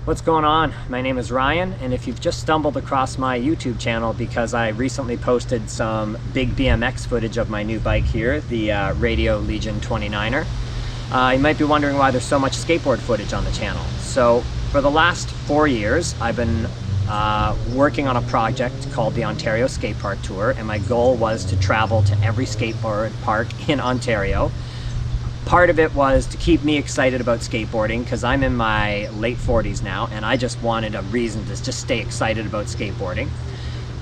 What's going on? My name is Ryan, and if you've just stumbled across my YouTube channel because I recently posted some big BMX footage of my new bike here, the Radio Legion 29er, you might be wondering why there's so much skateboard footage on the channel. So for the last 4 years, I've been working on a project called the Ontario Skate Park Tour, and my goal was to travel to every skateboard park in Ontario. Part of it was to keep me excited about skateboarding because I'm in my late 40s now and I just wanted a reason to just stay excited about skateboarding.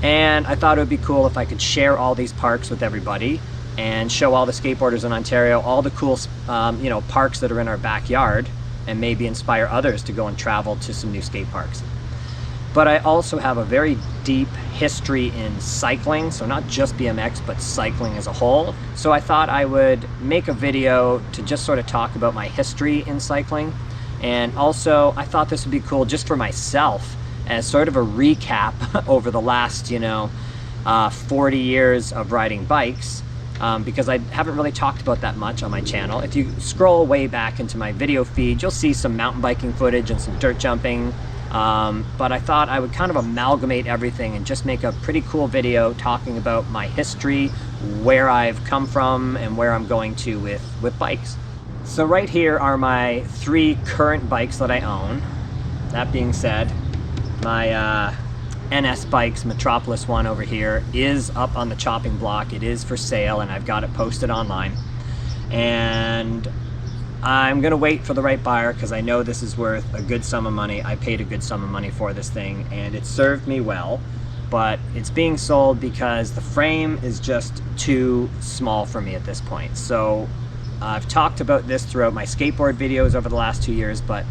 And I thought it would be cool if I could share all these parks with everybody and show all the skateboarders in Ontario all the cool parks that are in our backyard, and maybe inspire others to go and travel to some new skate parks. But I also have a very deep history in cycling, so not just BMX, but cycling as a whole. So I thought I would make a video to just sort of talk about my history in cycling. And also, I thought this would be cool just for myself as sort of a recap over the last, 40 years of riding bikes, because I haven't really talked about that much on my channel. If you scroll way back into my video feed, you'll see some mountain biking footage and some dirt jumping. But I thought I would kind of amalgamate everything and just make a pretty cool video talking about my history, where I've come from, and where I'm going to with bikes. So right here are my 3 current bikes that I own. That being said, my NS Bikes Metropolis one over here is up on the chopping block. It is for sale and I've got it posted online. And I'm gonna wait for the right buyer because I know this is worth a good sum of money. I paid a good sum of money for this thing and it served me well, but it's being sold because the frame is just too small for me at this point. So I've talked about this throughout my skateboard videos over the last 2 years, but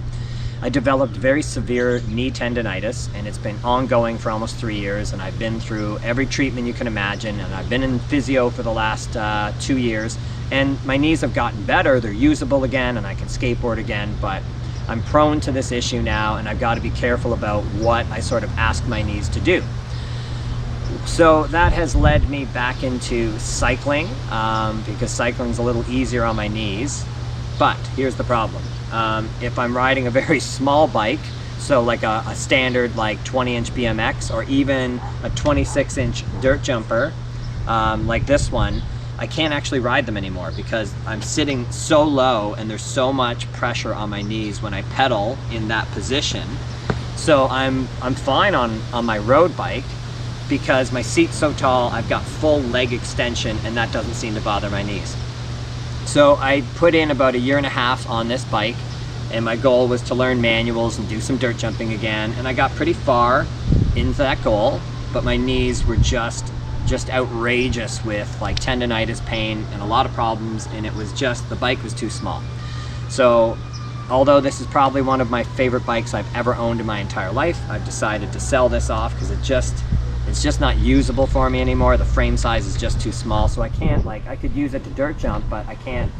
I developed very severe knee tendonitis and it's been ongoing for almost 3 years, and I've been through every treatment you can imagine, and I've been in physio for the last 2 years. And my knees have gotten better, they're usable again, and I can skateboard again, but I'm prone to this issue now, and I've got to be careful about what I sort of ask my knees to do. So that has led me back into cycling, because cycling's a little easier on my knees. But here's the problem. If I'm riding a very small bike, so like a standard like 20-inch BMX, or even a 26-inch dirt jumper, like this one, I can't actually ride them anymore because I'm sitting so low and there's so much pressure on my knees when I pedal in that position. So I'm fine on my road bike because my seat's so tall, I've got full leg extension, and that doesn't seem to bother my knees. So I put in about 1.5 years on this bike, and my goal was to learn manuals and do some dirt jumping again, and I got pretty far into that goal, but my knees were just outrageous with like tendonitis, pain, and a lot of problems, and it was just, the bike was too small. So although this is probably one of my favorite bikes I've ever owned in my entire life, I've decided to sell this off because it's just not usable for me anymore. The frame size is just too small, so I can't, like, I could use it to dirt jump, but I can't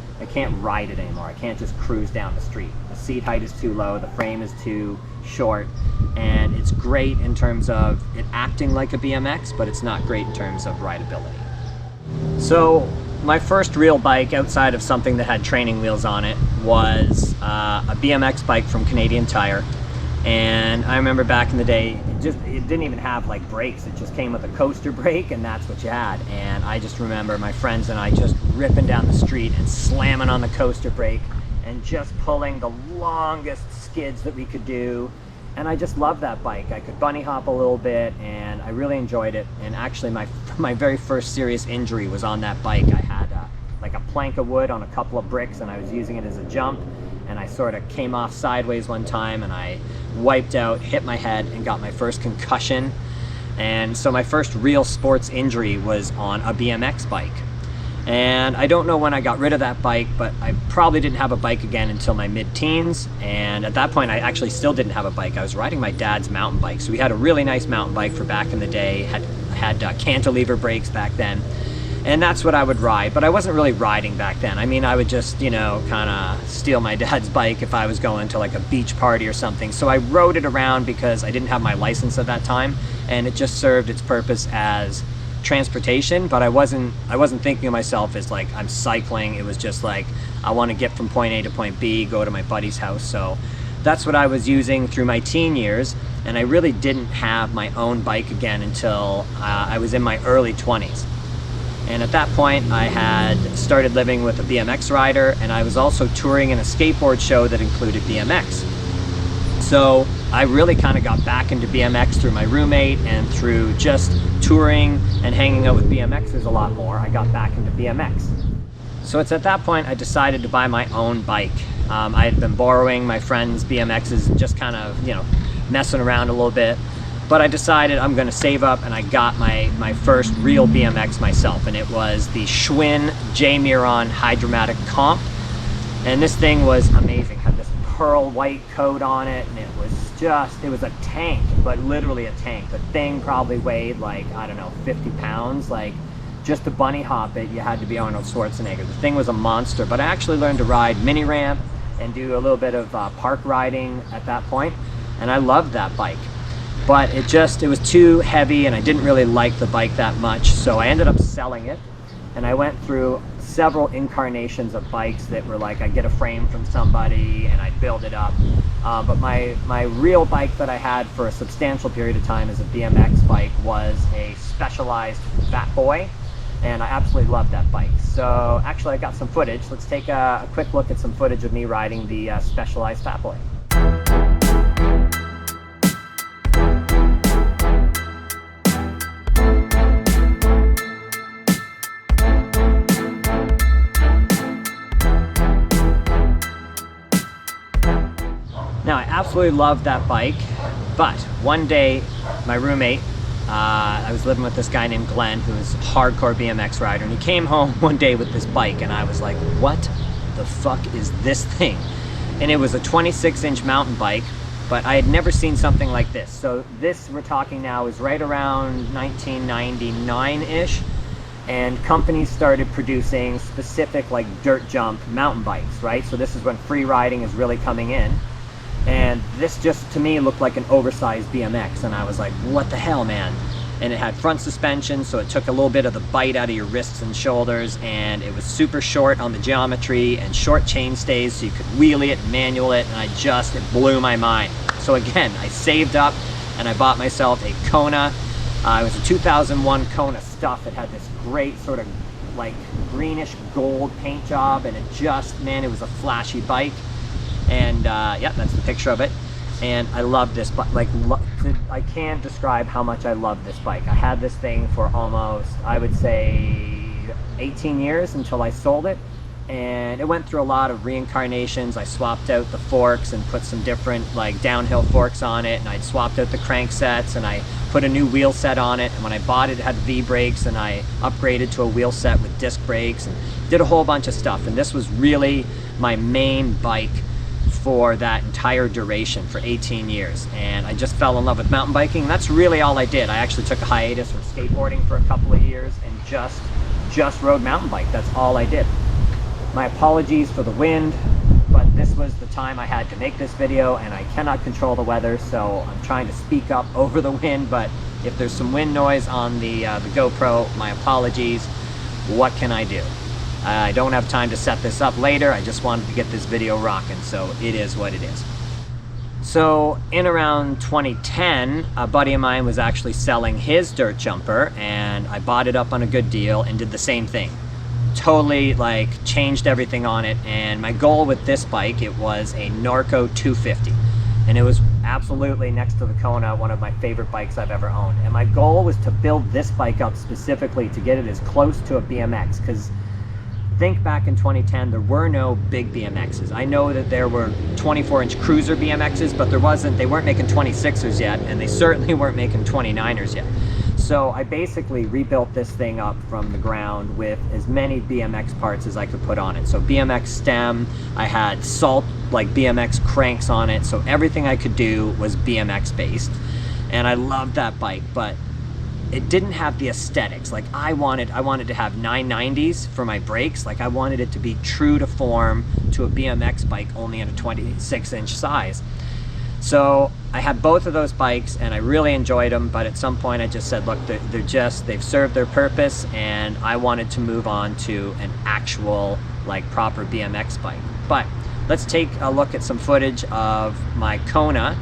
ride it anymore. I can't just cruise down the street. The seat height is too low, the frame is too short, and it's great in terms of it acting like a BMX, but it's not great in terms of rideability. So my first real bike outside of something that had training wheels on it was a BMX bike from Canadian Tire. And I remember back in the day, it didn't even have like brakes. It just came with a coaster brake, and that's what you had. And I just remember my friends and I just ripping down the street and slamming on the coaster brake and just pulling the longest skids that we could do. And I just loved that bike. I could bunny hop a little bit and I really enjoyed it. And actually my very first serious injury was on that bike. I had like a plank of wood on a couple of bricks, and I was using it as a jump, and I sort of came off sideways one time and I wiped out, hit my head, and got my first concussion. And so my first real sports injury was on a BMX bike. And I don't know when I got rid of that bike, but I probably didn't have a bike again until my mid-teens. And at that point, I actually still didn't have a bike. I was riding my dad's mountain bike. So we had a really nice mountain bike for back in the day, had cantilever brakes back then. And that's what I would ride, but I wasn't really riding back then. I mean, I would just, kind of steal my dad's bike if I was going to like a beach party or something. So I rode it around because I didn't have my license at that time, and it just served its purpose as transportation, but I wasn't thinking of myself as like I'm cycling. It was just like I want to get from point A to point B, go to my buddy's house. So that's what I was using through my teen years, and I really didn't have my own bike again until I was in my early 20s. And at that point, I had started living with a BMX rider, and I was also touring in a skateboard show that included BMX. So I really kind of got back into BMX through my roommate and through just touring and hanging out with BMXers a lot more. I got back into BMX. So it's at that point I decided to buy my own bike. I had been borrowing my friends' BMXs and just kind of, messing around a little bit. But I decided I'm going to save up, and I got my first real BMX myself, and it was the Schwinn J-Miron Hydromatic Comp. And this thing was amazing. Had this pearl white coat on it, and it was a tank, but literally a tank. The thing probably weighed like, I don't know, 50 pounds. Like, just to bunny hop it, you had to be Arnold Schwarzenegger. The thing was a monster, but I actually learned to ride mini ramp and do a little bit of park riding at that point, and I loved that bike. But it was too heavy, and I didn't really like the bike that much, so I ended up selling it. And I went through several incarnations of bikes that were like, I'd get a frame from somebody and I'd build it up. But my real bike that I had for a substantial period of time as a BMX bike was a Specialized Fat Boy, and I absolutely loved that bike. So actually I got some footage. Let's take a quick look at some footage of me riding the Specialized Fat Boy. Now, I absolutely loved that bike, but one day my roommate, I was living with this guy named Glenn, who was a hardcore BMX rider, and he came home one day with this bike, and I was like, what the fuck is this thing? And it was a 26-inch mountain bike, but I had never seen something like this. So this we're talking now is right around 1999-ish, and companies started producing specific like dirt jump mountain bikes, right? So this is when free riding is really coming in. And this just, to me, looked like an oversized BMX, and I was like, what the hell, man? And it had front suspension, so it took a little bit of the bite out of your wrists and shoulders, and it was super short on the geometry and short chain stays, so you could wheelie it and manual it, and it blew my mind. So again, I saved up, and I bought myself a Kona. It was a 2001 Kona Stuff. It had this great sort of like greenish gold paint job, and it was a flashy bike. And yeah, that's the picture of it. And I love this bike. I can't describe how much I love this bike. I had this thing for almost, I would say, 18 years until I sold it. And it went through a lot of reincarnations. I swapped out the forks and put some different like downhill forks on it, and I swapped out the crank sets, and I put a new wheel set on it. And when I bought it, it had V brakes, and I upgraded to a wheel set with disc brakes and did a whole bunch of stuff. And this was really my main bike for that entire duration, for 18 years. And I just fell in love with mountain biking. That's really all I did. I actually took a hiatus from skateboarding for a couple of years and just rode mountain bike. That's all I did. My apologies for the wind, but this was the time I had to make this video, and I cannot control the weather, so I'm trying to speak up over the wind. But if there's some wind noise on the GoPro, my apologies. What can I do? I don't have time to set this up later. I just wanted to get this video rocking, so it is what it is. So in around 2010, a buddy of mine was actually selling his dirt jumper, and I bought it up on a good deal and did the same thing. Totally like changed everything on it. And my goal with this bike, it was a Norco 250, and it was absolutely, next to the Kona, one of my favorite bikes I've ever owned. And my goal was to build this bike up specifically to get it as close to a BMX, because think back in 2010, there were no big BMXs. I know that there were 24-inch cruiser BMXs, but they weren't making 26ers yet, and they certainly weren't making 29ers yet. So I basically rebuilt this thing up from the ground with as many BMX parts as I could put on it. So BMX stem, I had Salt like BMX cranks on it, so everything I could do was BMX based. And I loved that bike, but it didn't have the aesthetics. Like I wanted to have 990s for my brakes. Like I wanted it to be true to form to a BMX bike, only in a 26-inch size. So I had both of those bikes, and I really enjoyed them, but at some point I just said, look, they've served their purpose, and I wanted to move on to an actual like proper BMX bike. But let's take a look at some footage of my Kona.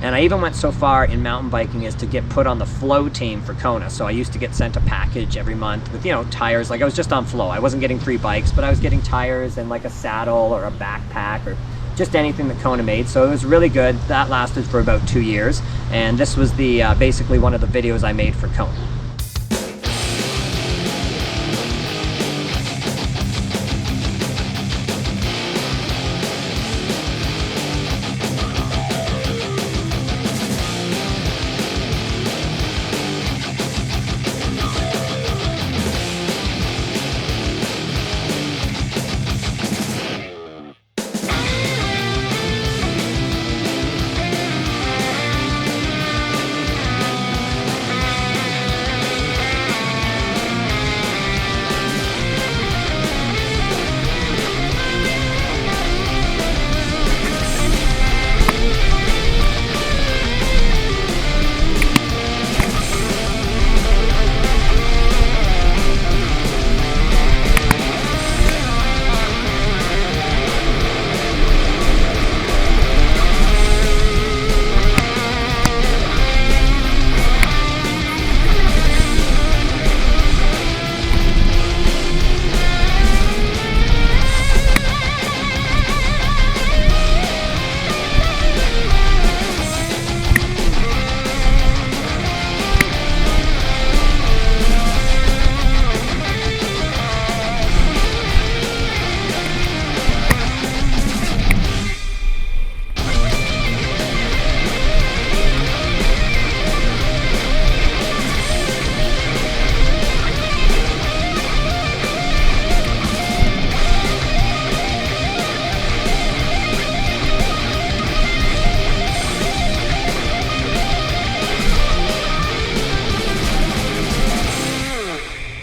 And I even went so far in mountain biking as to get put on the Flow team for Kona. So I used to get sent a package every month with, you know, tires. Like I was just on Flow. I wasn't getting free bikes, but I was getting tires and like a saddle or a backpack or just anything that Kona made. So it was really good. That lasted for about 2 years. And this was the basically one of the videos I made for Kona.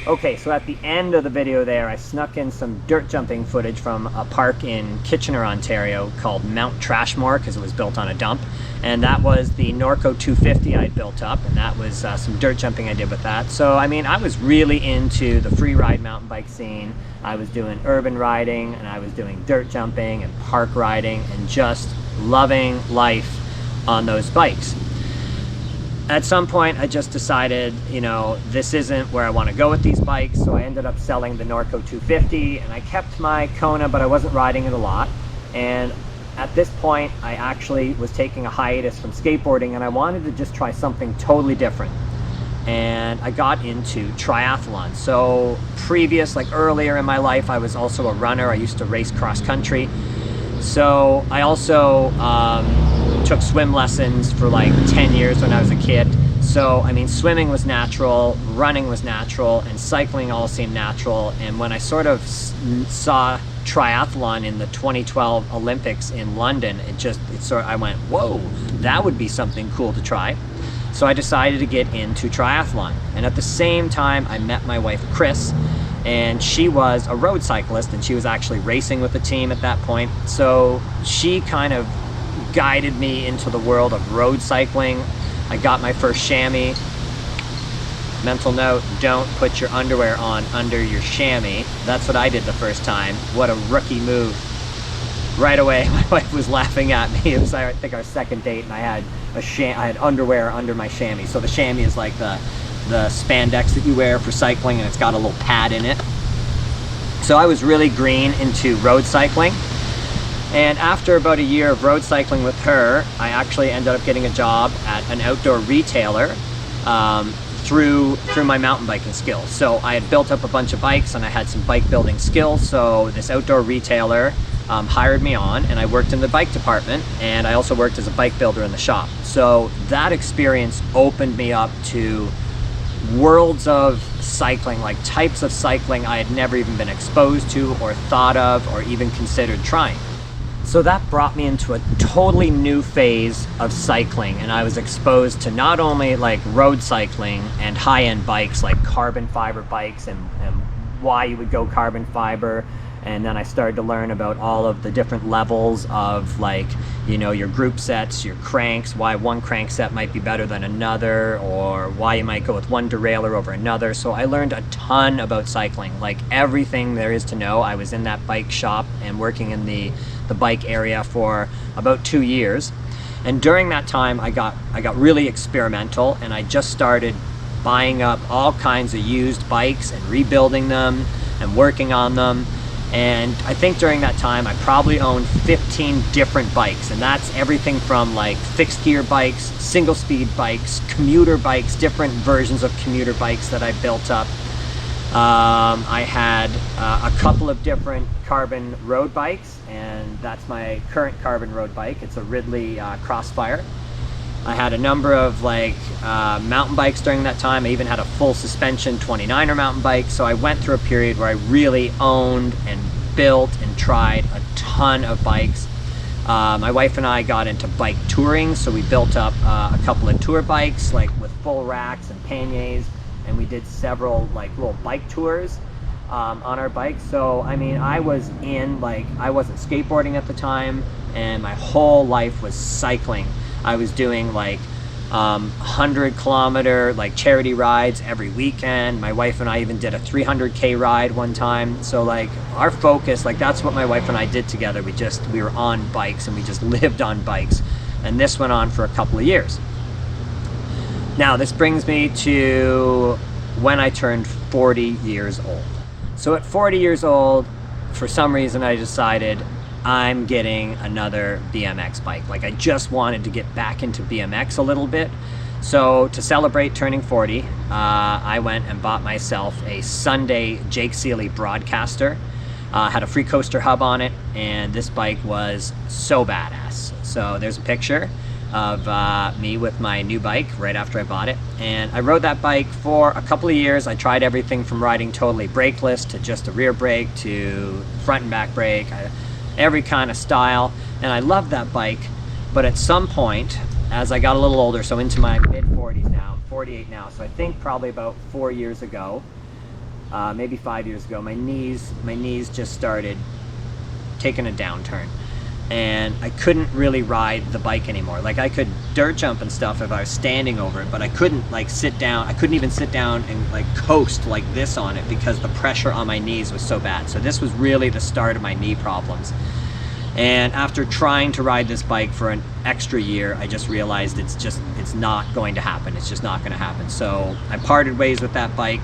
Okay, so at the end of the video there, I snuck in some dirt jumping footage from a park in Kitchener, Ontario called Mount Trashmore, because it was built on a dump. And that was the Norco 250 I built up, and that was some dirt jumping I did with that. So, I mean, I was really into the free ride mountain bike scene. I was doing urban riding, and I was doing dirt jumping and park riding, and just loving life on those bikes. At some point, I just decided, you know, this isn't where I want to go with these bikes, so I ended up selling the Norco 250, and I kept my Kona, but I wasn't riding it a lot. And at this point, I actually was taking a hiatus from skateboarding, and I wanted to just try something totally different. And I got into triathlon. So earlier in my life, I was also a runner. I used to race cross country. So I also took swim lessons for like 10 years when I was a kid. So, I mean, swimming was natural, running was natural, and cycling all seemed natural. And when I sort of saw triathlon in the 2012 Olympics in London, I went, whoa, that would be something cool to try. So I decided to get into triathlon. And at the same time, I met my wife, Chris, and she was a road cyclist, and she was actually racing with the team at that point. So she kind of guided me into the world of road cycling. I got my first chamois. Mental note, don't put your underwear on under your chamois. That's what I did the first time. What a rookie move. Right away, my wife was laughing at me. It was, I think, our second date, and I had underwear under my chamois. So the chamois is like the spandex that you wear for cycling, and it's got a little pad in it. So I was really green into road cycling. And after about a year of road cycling with her, I actually ended up getting a job at an outdoor retailer through my mountain biking skills. So I had built up a bunch of bikes, and I had some bike building skills. So this outdoor retailer hired me on, and I worked in the bike department, and I also worked as a bike builder in the shop. So that experience opened me up to worlds of cycling, like types of cycling I had never even been exposed to or thought of or even considered trying. So that brought me into a totally new phase of cycling, and I was exposed to not only like road cycling and high-end bikes like carbon fiber bikes and why you would go carbon fiber, and then I started to learn about all of the different levels of, like, you know, your group sets, your cranks, why one crank set might be better than another, or why you might go with one derailleur over another. So I learned a ton about cycling, like everything there is to know. I was in that bike shop and working in the the bike area for about 2 years. And during that time, I got really experimental, and I just started buying up all kinds of used bikes and rebuilding them and working on them. And I think during that time, I probably owned 15 different bikes, and that's everything from like fixed gear bikes, single speed bikes, commuter bikes, different versions of commuter bikes that I built up. I had a couple of different carbon road bikes, and that's my current carbon road bike. It's a Ridley Crossfire. I had a number of like mountain bikes during that time. I even had a full suspension 29er mountain bike. So I went through a period where I really owned and built and tried a ton of bikes. My wife and I got into bike touring, so we built up a couple of tour bikes like with full racks and panniers, and we did several like little bike tours on our bikes. So I mean, I was in, like, I wasn't skateboarding at the time, and my whole life was cycling. I was doing like 100-kilometer like charity rides every weekend. My wife and I even did a 300K ride one time. So like our focus, like that's what my wife and I did together. We were on bikes, and we just lived on bikes. And this went on for a couple of years. Now this brings me to when I turned 40 years old. So at 40 years old, for some reason I decided I'm getting another BMX bike. Like I just wanted to get back into BMX a little bit. So to celebrate turning 40, I went and bought myself a Sunday Jake Seeley Broadcaster. Had a free coaster hub on it, and this bike was so badass. So there's a picture of me with my new bike right after I bought it. And I rode that bike for a couple of years. I tried everything from riding totally brakeless to just a rear brake to front and back brake. Every kind of style, and I loved that bike. But at some point, as I got a little older, so into my mid-40s now, I'm 48 now, so I think probably about 4 years ago, maybe 5 years ago, my knees just started taking a downturn, and I couldn't really ride the bike anymore. Like I could dirt jump and stuff if I was standing over it, but I couldn't like sit down. I couldn't even sit down and like coast like this on it because the pressure on my knees was so bad. So this was really the start of my knee problems. And after trying to ride this bike for an extra year, I just realized it's not going to happen. It's just not going to happen. So I parted ways with that bike,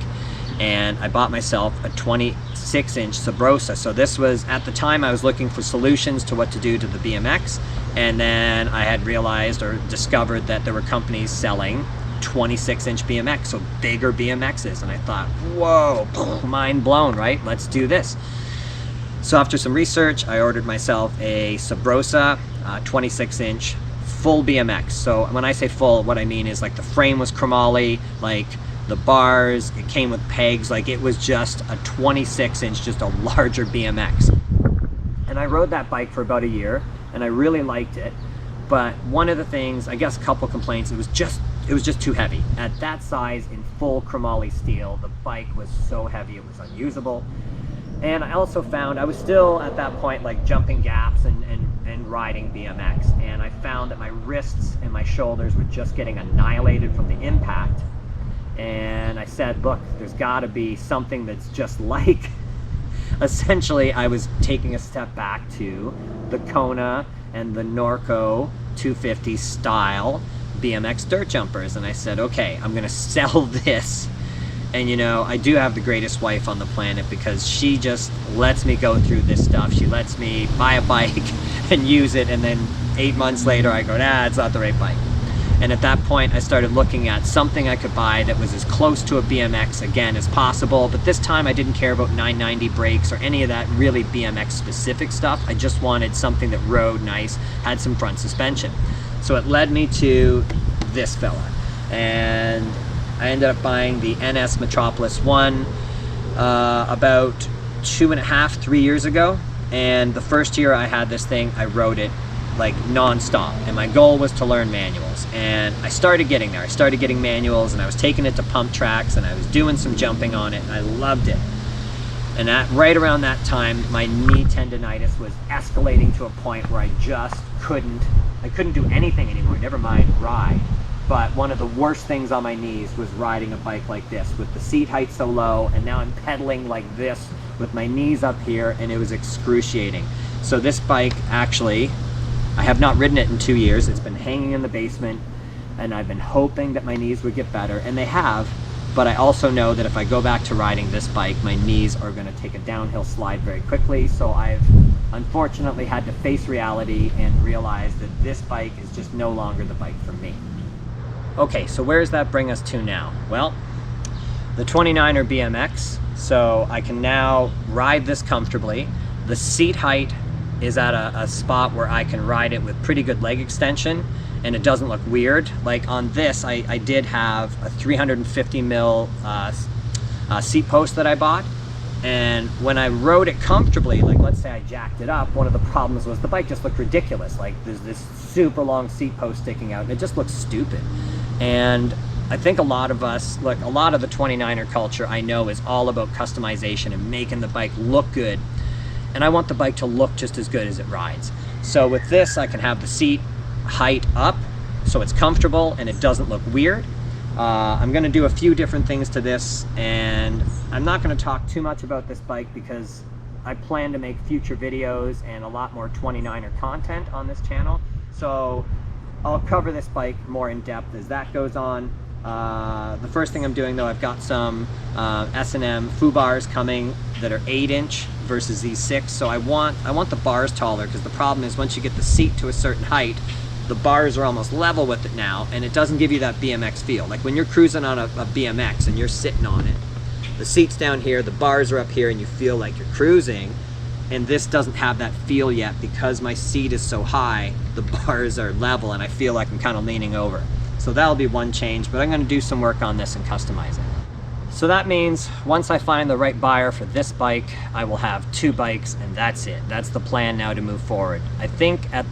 and I bought myself a 26-inch Sabrosa. So this was, at the time, I was looking for solutions to what to do to the BMX, and then I had realized or discovered that there were companies selling 26-inch BMX, so bigger BMXs, and I thought, whoa, mind blown, right? Let's do this. So after some research, I ordered myself a Sabrosa 26-inch full BMX. So when I say full, what I mean is like the frame was chromoly, like the bars, it came with pegs, like it was just a 26-inch, just a larger BMX. And I rode that bike for about a year, and I really liked it. But one of the things, I guess a couple complaints, it was just too heavy. At that size, in full chromoly steel, the bike was so heavy it was unusable. And I also found I was still at that point like jumping gaps and riding BMX, and I found that my wrists and my shoulders were just getting annihilated from the impact. And I said, look, there's got to be something that's just like, essentially I was taking a step back to the Kona and the Norco 250 style BMX dirt jumpers, and I said, okay, I'm gonna sell this. And you know, I do have the greatest wife on the planet because she just lets me go through this stuff. She lets me buy a bike and use it, and then 8 months later I go, nah, it's not the right bike. And at that point I started looking at something I could buy that was as close to a BMX again as possible, but this time I didn't care about 990 brakes or any of that really BMX specific stuff. I just wanted something that rode nice, had some front suspension. So it led me to this fella, and I ended up buying the NS Metropolis 1 about 2.5, 3 years ago. And the first year I had this thing, I rode it like non-stop. And my goal was to learn manuals. And I started getting there. I started getting manuals, and I was taking it to pump tracks, and I was doing some jumping on it, and I loved it. And right around that time, my knee tendonitis was escalating to a point where I just couldn't do anything anymore, never mind ride. But one of the worst things on my knees was riding a bike like this with the seat height so low, and now I'm pedaling like this with my knees up here, and it was excruciating. So this bike, actually, I have not ridden it in 2 years. It's been hanging in the basement, and I've been hoping that my knees would get better, and they have. But I also know that if I go back to riding this bike, my knees are going to take a downhill slide very quickly. So I've unfortunately had to face reality and realize that this bike is just no longer the bike for me. Okay, so where does that bring us to now? Well, the 29er BMX. So I can now ride this comfortably. The seat height is at a spot where I can ride it with pretty good leg extension, and it doesn't look weird. Like on this, I did have a 350 mil seat post that I bought, and when I rode it comfortably, like let's say I jacked it up, one of the problems was the bike just looked ridiculous. Like there's this super long seat post sticking out, and it just looks stupid. And I think a lot of us, like a lot of the 29er culture I know is all about customization and making the bike look good. And I want the bike to look just as good as it rides. So with this, I can have the seat height up so it's comfortable and it doesn't look weird. I'm going to do a few different things to this, and I'm not going to talk too much about this bike because I plan to make future videos and a lot more 29er content on this channel. So I'll cover this bike more in depth as that goes on. The first thing I'm doing though, I've got some S&M Foo bars coming that are 8-inch versus these 6. So I want the bars taller, because the problem is once you get the seat to a certain height, the bars are almost level with it now, and it doesn't give you that BMX feel. Like when you're cruising on a BMX and you're sitting on it, the seat's down here, the bars are up here, and you feel like you're cruising. And this doesn't have that feel yet because my seat is so high, the bars are level, and I feel like I'm kind of leaning over. So that'll be one change, but I'm going to do some work on this and customize it. So that means once I find the right buyer for this bike, I will have 2 bikes, and that's it. That's the plan now to move forward. I think at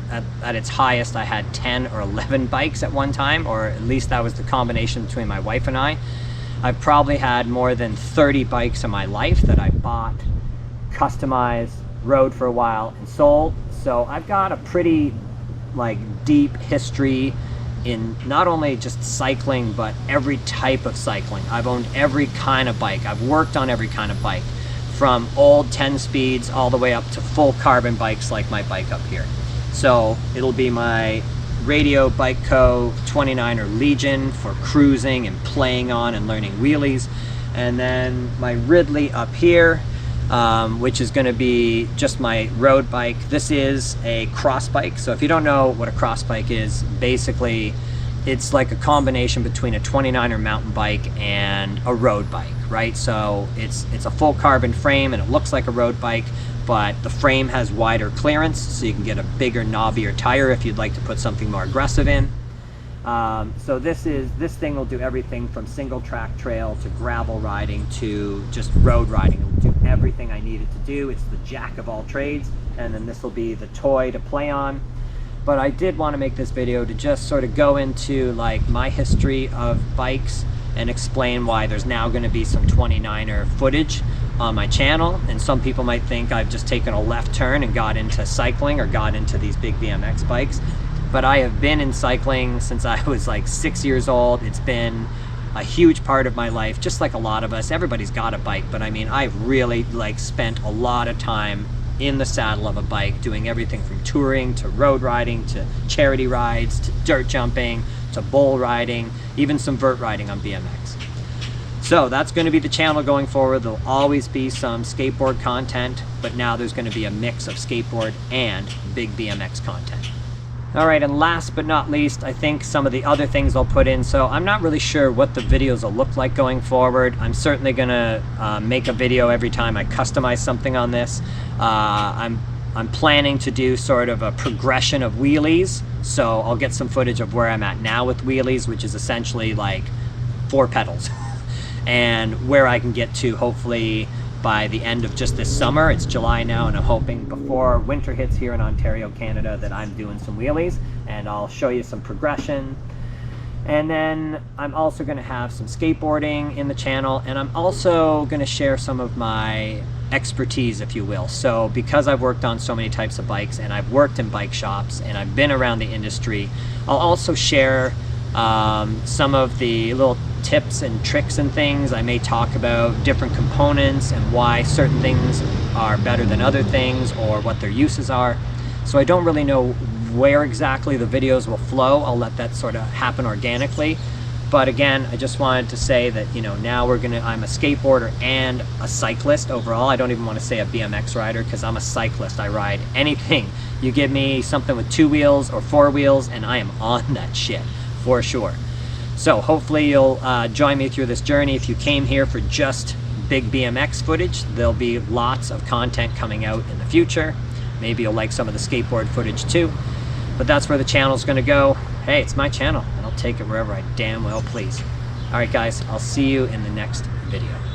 its highest I had 10 or 11 bikes at one time, or at least that was the combination between my wife and I. I've probably had more than 30 bikes in my life that I bought, customized, rode for a while, and sold. So I've got a pretty deep history in not only just cycling, but every type of cycling. I've owned every kind of bike. I've worked on every kind of bike, from old 10 speeds all the way up to full carbon bikes like my bike up here. So it'll be my Radio Bike Co. 29er Legion for cruising and playing on and learning wheelies. And then my Ridley up here, which is going to be just my road bike. This is a cross bike. So if you don't know what a cross bike is, basically it's like a combination between a 29er mountain bike and a road bike, right? So it's a full carbon frame and it looks like a road bike, but the frame has wider clearance, so you can get a bigger, knobbier tire if you'd like to put something more aggressive in. So this thing will do everything from single track trail to gravel riding to just road riding. It will do everything I need it to do. It's the jack of all trades, and then this will be the toy to play on. But I did want to make this video to just sort of go into my history of bikes and explain why there's now going to be some 29er footage on my channel. And some people might think I've just taken a left turn and got into cycling or got into these big BMX bikes. But I have been in cycling since I was 6 years old. It's been a huge part of my life, just like a lot of us. Everybody's got a bike, but I mean, I've really spent a lot of time in the saddle of a bike, doing everything from touring to road riding to charity rides to dirt jumping to bull riding, even some vert riding on BMX. So that's going to be the channel going forward. There'll always be some skateboard content, but now there's going to be a mix of skateboard and big BMX content. Alright, and last but not least, I think some of the other things I'll put in. So I'm not really sure what the videos will look like going forward. I'm certainly going to make a video every time I customize something on this. I'm planning to do sort of a progression of wheelies. So I'll get some footage of where I'm at now with wheelies, which is essentially 4 pedals. And where I can get to hopefully by the end of just this summer. It's July now, and I'm hoping before winter hits here in Ontario, Canada, that I'm doing some wheelies, and I'll show you some progression. And then I'm also going to have some skateboarding in the channel, and I'm also going to share some of my expertise, if you will. So because I've worked on so many types of bikes, and I've worked in bike shops, and I've been around the industry, I'll also share Some of the little tips and tricks and things, I may talk about different components and why certain things are better than other things or what their uses are. So I don't really know where exactly the videos will flow. I'll let that sort of happen organically. But again, I just wanted to say that, you know, now I'm a skateboarder and a cyclist overall. I don't even want to say a BMX rider because I'm a cyclist. I ride anything. You give me something with 2 wheels or 4 wheels and I am on that shit for sure. So hopefully you'll join me through this journey. If you came here for just big BMX footage, there'll be lots of content coming out in the future. Maybe you'll like some of the skateboard footage too. But that's where the channel's gonna go. Hey, it's my channel, and I'll take it wherever I damn well please. All right, guys, I'll see you in the next video.